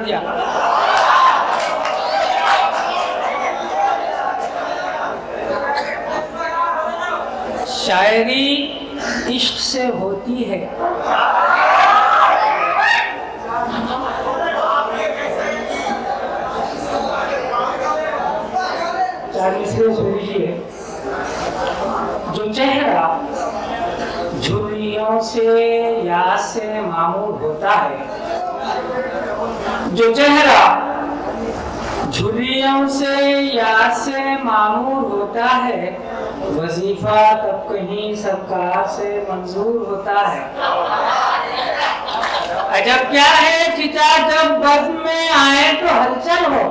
दिया। शायरी इश्क से होती है, जो चेहरा झुर्रियों से याद से मामूर होता है, जो चेहरा झुर्रियों से याद से मामूर होता है, वजीफा तब कहीं सरकार से मंजूर होता है। अजब क्या है चिता जब बज़्म में आए तो हलचल हो,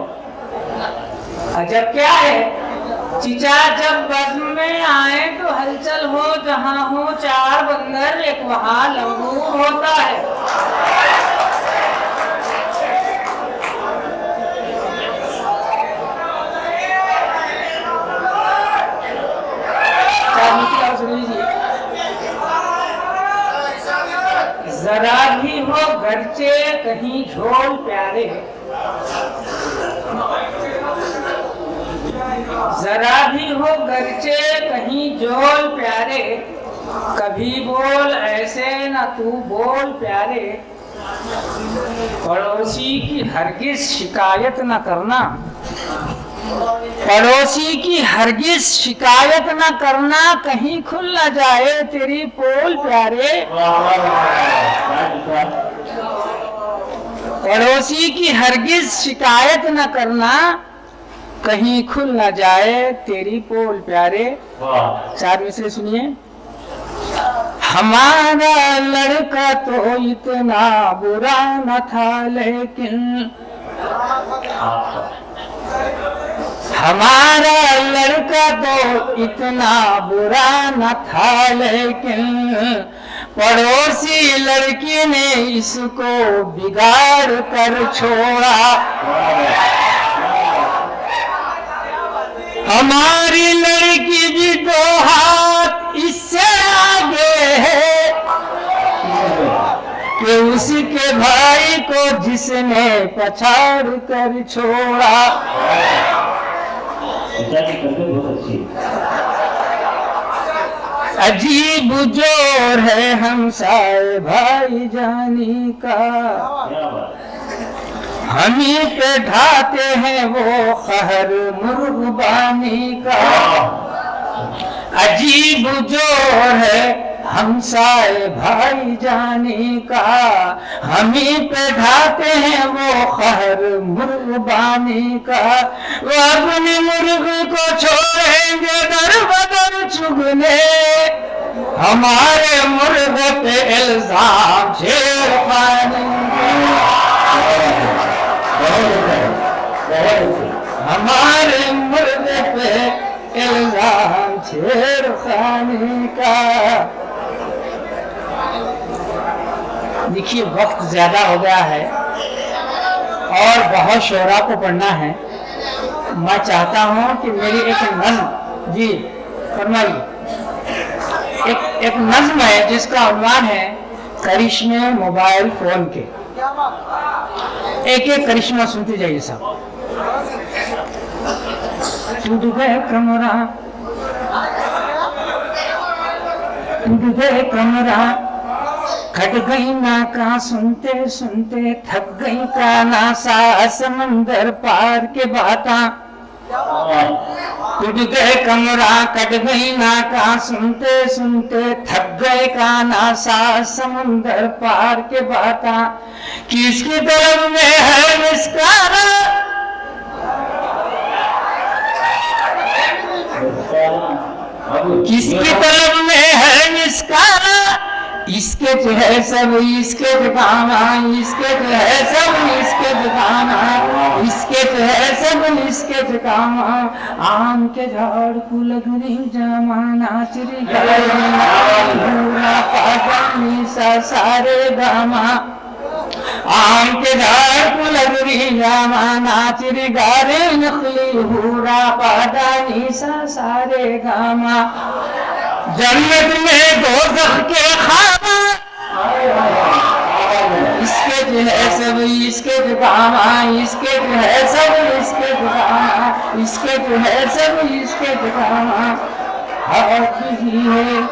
अजब क्या है चिचा जब बज़्म में आए तो हलचल हो, जहां हो चार बंदर एक वहां लंगूर होता है। जरा भी हो गरचे कहीं झोल प्यारे, जरा भी हो गरचे कहीं झोल प्यारे, कभी बोल ऐसे न तू बोल प्यारे। पड़ोसी की हरगिज शिकायत न करना, पड़ोसी की हरगिज शिकायत न करना, कहीं खुल न जाए तेरी पोल प्यारे। पड़ोसी की हरगिज शिकायत न करना, कहीं खुल न जाए तेरी पोल प्यारे। चार मिसरे सुनिए। हमारा लड़का तो इतना बुरा न था लेकिन, हमारा लड़का तो इतना बुरा न था लेकिन, पड़ोसी लड़की ने इसको बिगाड़ कर छोड़ा। हमारी लड़की भी दो हाथ इससे आगे है कि उसके भाई को जिसने पछाड़ कर छोड़ा। अजीब जोर है हमसाए भाई जानी का, हमी पे ढाते हैं वो कहर मुर्बानी का। अजीब जोर है हमसाए भाई जानी का, हमी पे ढाते हैं वो कहर मुर्बानी का। वो अपनी मुर्ग को छोड़ेंगे दर बदर चुगने, हमारे मुर्ग पे इल्जाम छेड़खानी, हमारे मुर्ग पे इल्जाम छेड़खानी का। देखिए वक्त ज्यादा हो गया है और बहुत शोरा को पढ़ना है। मैं चाहता हूँ कि मेरी एक नज्म, जी फरमाइए, एक नज्म है जिसका उन्वान है करिश्मे मोबाइल फोन के। एक एक करिश्मा सुनते जाइए साहब। टूट गए कमरा, टूट गए कमरा, खट गई नाका सुनते सुनते, थक गई काना सा समंदर पार के बाता। टूट गए कमरा, कट गई नाका सुनते सुनते, थक गए काना सा समंदर पार के बाता। किसकी तरफ में है निस्कारा, किसकी तरफ में है निस्कारा, इसके जो है सब इसके दिखाना, इसके जो है सब इसके दिखाना, इसके जो है सब इसके दिखाना। आम के झाड़ को लगनी जामा नाचरी पागनी सा सारे गामा। आम के झाड़ को लगनी जामा नाचरी गारे नकली हूरा पादानी सा सारे गामा। जन्नत में दोज़ख के खाना, इसके जो है सब इसके जो काम, इसके जो है सब इसके जो काम, इसके जो है सब इसके जो काम। हाथ बिजी है,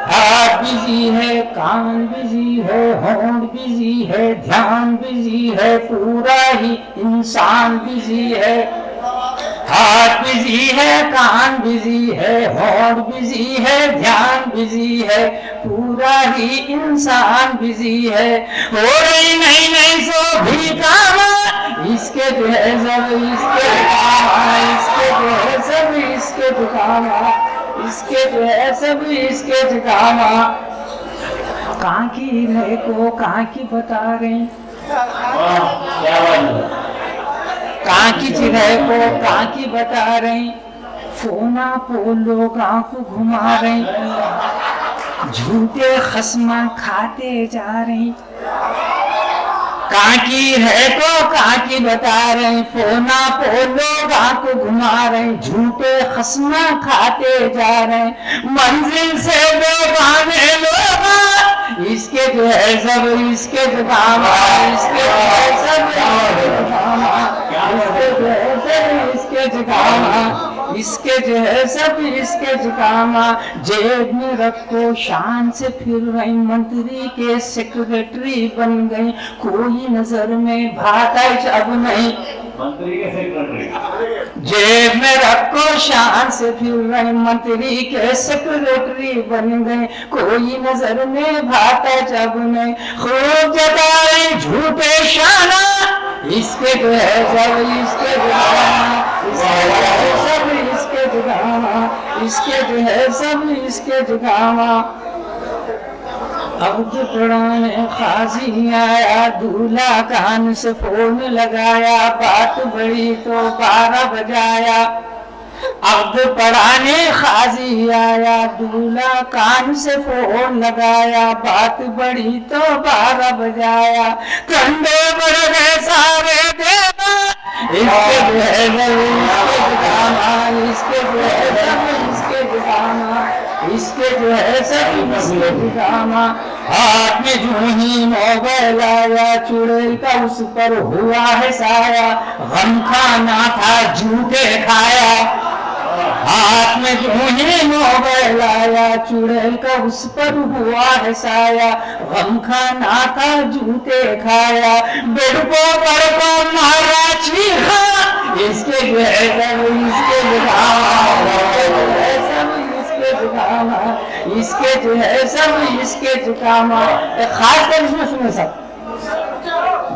हाथ बिजी है, कान बिजी है, होंठ बिजी है, ध्यान बिजी है, पूरा ही इंसान बिजी है। हाथ बिजी है, कान बिजी है, होंठ बिजी है, ध्यान बिजी है, पूरा ही इंसान बिजी है। हो रही नहीं नहीं सो भी काम, इसके जो है सब इसके काम, इसके जो है सब इसके जो काम, इसके जो है सब इसके जो काम। कहाँ की रहे को कहाँ की बता रहे, कहाँ की चिरह को कहाँ की बता रहे, फोना पो लोग को घुमा रहे, झूठे खस्मा खाते जा रहे। कहाँ की है को कहाँ की बता रहे, फोना पो लोग को घुमा रहे, झूठे खस्मा खाते जा रहे, मंजिल से बेगाने लोग, इसके जो है सब इसके जो काम, इसके जो है सब इसके जो काम, इसके जो है सब इसके जो काम। जेब में रखो शान से फिर रही, मंत्री के सेक्रेटरी बन गई, कोई नजर में भाता अब नहीं, मंत्री के सेक्रेटरी। जेब में रखो शान से फिर रही, मंत्री के सेक्रेटरी बन गए, कोई नजर में भाता जब नहीं, खूब जताए झूठे शाना, इसके जो है सब इसके जो है सब इसके जो गामा, इसके जो है सब इसके जो गामा। अब तो पुराने खाजी आया, दूल्हा कान से फोन लगाया, बात बड़ी तो 12 बजाया। अब तो पढ़ाने खाजी आया, दूल्हा कान से फोन लगाया, बात बड़ी तो 12 बजाया। कंधे बढ़ गए सारे देवा, इसके जो है इसके गाना, इसके जो है इसके गाना, इसके जो है सब इसके गाना। हाथ में जो ही मोबाइल आया, चुड़ैल का उस पर हुआ है साया, गम खाना था झूठे खाया। हाथ में जो ही मोबाइल आया, चुड़ैल का उस पर हुआ है साया, गम खाना था झूठे खाया। बेड़को पर को मारा चीखा, इसके जो है सब इसके जुकामा, इसके जो है सब इसके जुकामा। खास कर इसमें सुने सब,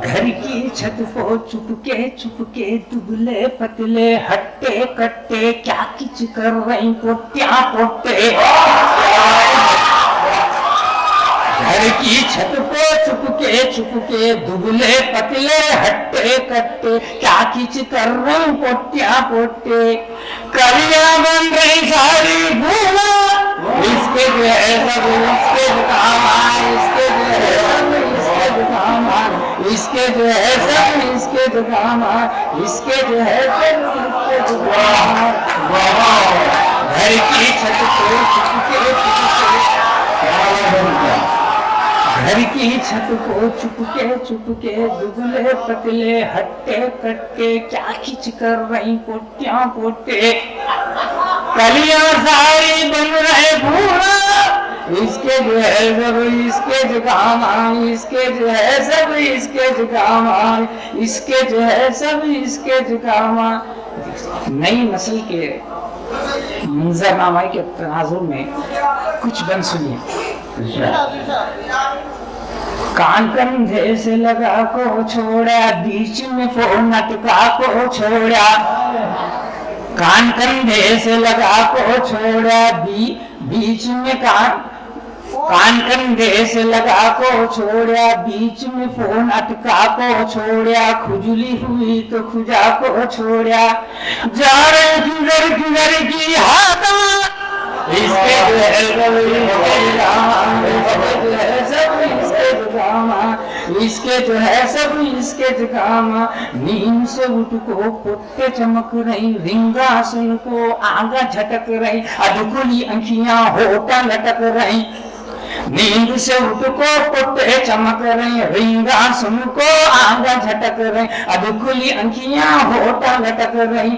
घर की छत को चुपके चुपके दुबले पतले हट्टे कट्टे, क्या किच कर रही पोट्या पोटे। घर की छत को चुपके चुपके दुबले पतले हट्टे कट्टे, क्या किच कर रही पोट्या पोटे। कलियां बन रही सारी भूला, इसके जो है सब इसके जुकामा, इसके जो है सब इसके जुकामा, इसके जो है सब इसके जुकामा, इसके जो है सब इसके जुकामा। घर की छत को चुपके चुपके, घर की छत को चुपके चुपके दुबले पतले हट्टे कट्टे, क्या खिंच कर रही पोटियां पोटे। कलियां सारी बन रहे भूरा, इसके जो है सब इसके जुकाम, इसके जो है सब इसके जुकाम, इसके जो है सब इसके जुकाम। नई नस्ल के मंजरनामा के तनाजुर में कुछ बन सुनिए। कान कंधे से लगा को छोड़ा, बीच में फोन अटका को छोड़ा। कान कंधे से लगा को छोड़ा, बीच में कान कंधे से लगा को छोड़ा, बीच में फोन अटका को छोड़ा। खुजली हुई तो खुजा को छोड़ा, जा रहे किधर किधर की हाथा, इसके जो है सब इसके जो है सब इसके जुकामा। नींद से उठ को पुट्टे चमक रही, रिंगासन को आगा झटक रही, अधकुली अंखियां होटा लटक रही। नींद से उठ को पुट्टे चमक रहे, रिंगा सुन को आंगा झटक रहे, अब खुली अंखियां होठा लटक रही।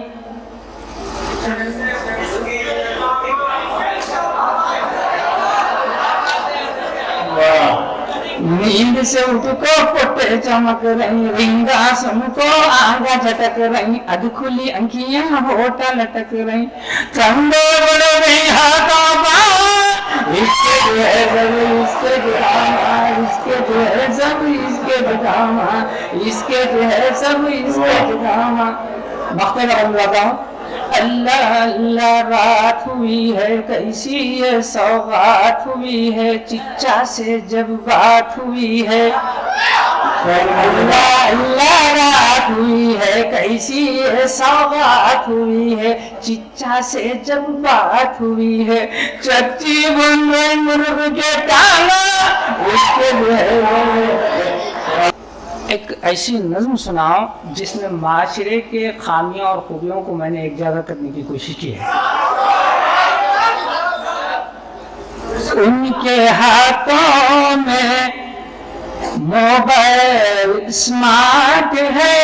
नींद से उठ को पुट्टे चमक रही, रिंगा सुन को आंगा झटक रही, अब खुली अंखियां होठा लटक रही। चंदो बड़ गई हाथों इसके जो है सब इसके ड्रामा, इसके जो है सब इसके ड्रामा, इसके जो है सब इसके ड्रामा। मख्ते का बंद लगाता हूँ। अल्लाह अल्लाह रात हुई है कैसी ये सौगात हुई है, चिच्चा से जब बात हुई है। अल्लाह अल्लाह रात हुई है कैसी ये सौगात हुई है, चिच्चा से जब बात हुई है। चच्ची बन गई मुर्ग के टाला, उसके जो है एक ऐसी नज्म सुनाओ जिसमें माशरे के खामियों और खूबियों को मैंने एक जगह करने की कोशिश की है। उनके हाथों में मोबाइल स्मार्ट है,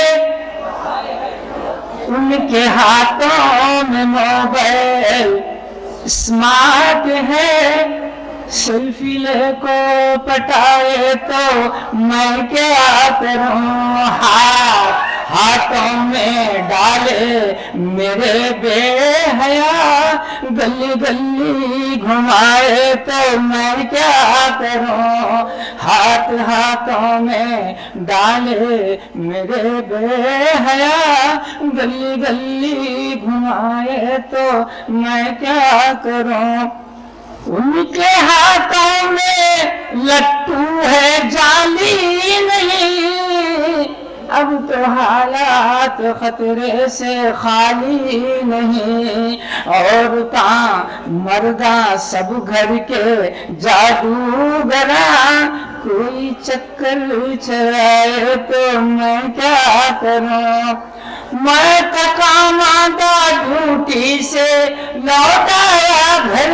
उनके हाथों में मोबाइल स्मार्ट है। सेल्फी ले को पटाए तो मैं क्या करूं, हाथों में डाले मेरे बेहया, गली गली घुमाए तो मैं क्या करूं, हाथों में डाले मेरे बेहया, गली गली घुमाए तो मैं क्या करूं। उनके हाथों में लट्टू है जाली नहीं, अब तो हालात खतरे से खाली नहीं। औरता मर्दा सब घर के जादूगरा, कोई चक्कर चलाए तो मैं क्या करूं। मैं थका मांदा ड्यूटी से लौटाया घर,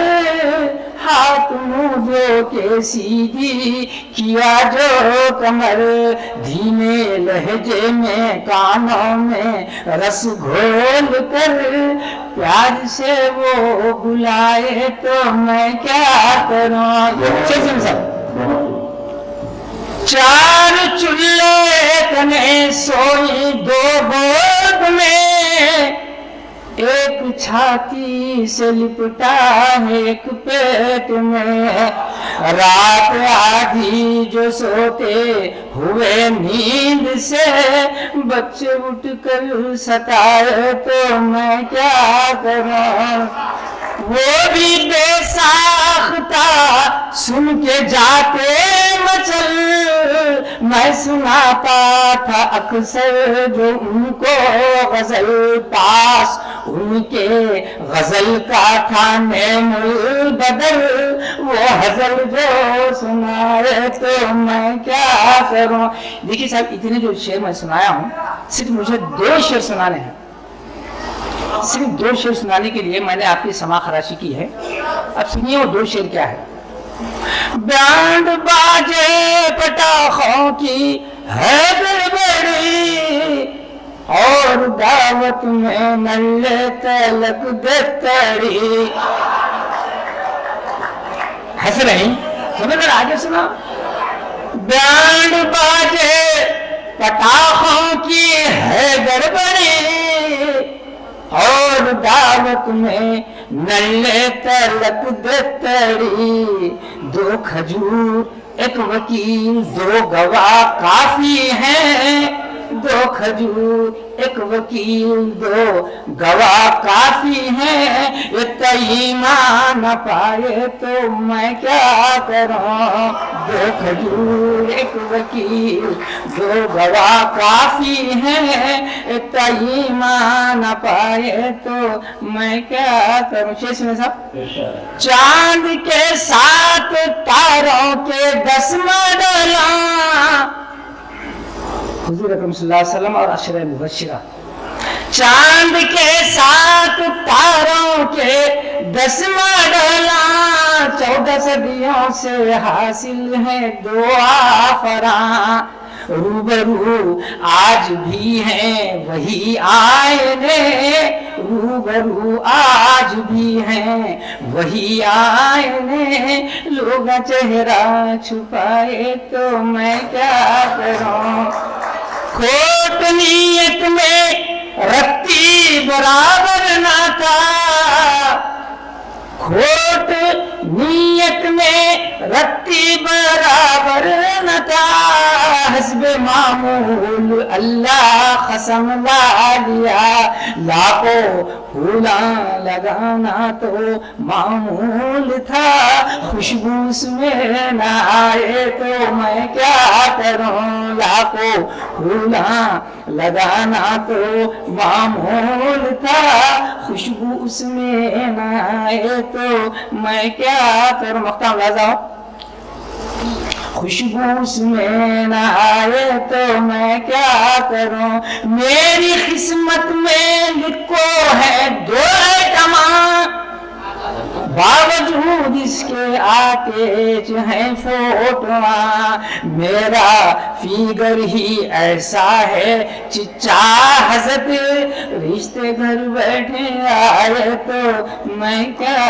हाथ मुंह धो के सीधी किया जो कमर, धीमे लहजे में कानों में रस घोल कर, प्यार से वो बुलाए तो मैं क्या करूं। चार चूल्हे तने सोई दो गोद में, एक छाती से लिपटा है एक पेट में। रात आधी जो सोते हुए नींद से, बच्चे उठकर सताए तो मैं क्या करूं। वो भी बेसाख्ता सुन के जाते मचल, मैं सुनाता था अक्सर जो उनको गजल, पास उनके गजल का था नेमुल बदल, वो हजल जो सुनाए तो मैं क्या करूं। देखिए साहब, इतने जो शेर मैं सुनाया हूँ, सिर्फ मुझे 2 शेर सुनाने हैं। सिर्फ 2 शेर सुनाने के लिए मैंने आपकी समा खराशी की है। अब सुनिए वो 2 शेर क्या है। बैंड बाजे पटाखों की है गड़बड़ी, और दावत में नल्ले तलक दस्तड़ी। हंस रही, समझ रहे, आगे सुना। बैंड बाजे पटाखों की है गड़बड़ी, और दावत में नल्ले तलक दस्तड़ी। 2 खजूर 1 वकील 2 गवाह काफी हैं, 2 खजूर 1 वकील 2 गवाह काफी हैं। ये तईमा न पाए तो मैं क्या करूं। 2 खजूर 1 वकील 2 गवाह काफी हैं, ये तईमा न पाए तो मैं क्या करूं। शेष में सब चांद के 7 तारों के 10 मॉडल, हुजूर अकरम सल्लल्लाहु अलैहि वसल्लम और अशरा मुबश्शिरा। चांद के साथ तारों के 10 मॉडला 14 सदियों से हासिल है दुआ फरा। रूबरू आज भी हैं वही आईने, रूबरू आज भी हैं वही आईने। लोग चेहरा छुपाए तो मैं क्या करूं। खोट नीयत में रत्ती बराबर ना था, खोट नीयत में रत्ती बराबर न था। हस्बे मामूल अल्लाह कसम ला लिया, लाखों फूला लगाना तो मामूल था। खुशबू उसमें न आए तो मैं क्या करूं। लाखों फूला लगाना तो मामूल था, खुशबू उसमें न आए तो मैं क्या करूं। मख्ताम राजा खुशबू उसमें न आए तो मैं क्या करूं। मेरी किस्मत में लिखो है 2 आइटम, बावजूद इसके आके जो है फोटो। मेरा फिगर ही ऐसा है चिच्चा हसत, रिश्ते घर बैठे आए तो मैं क्या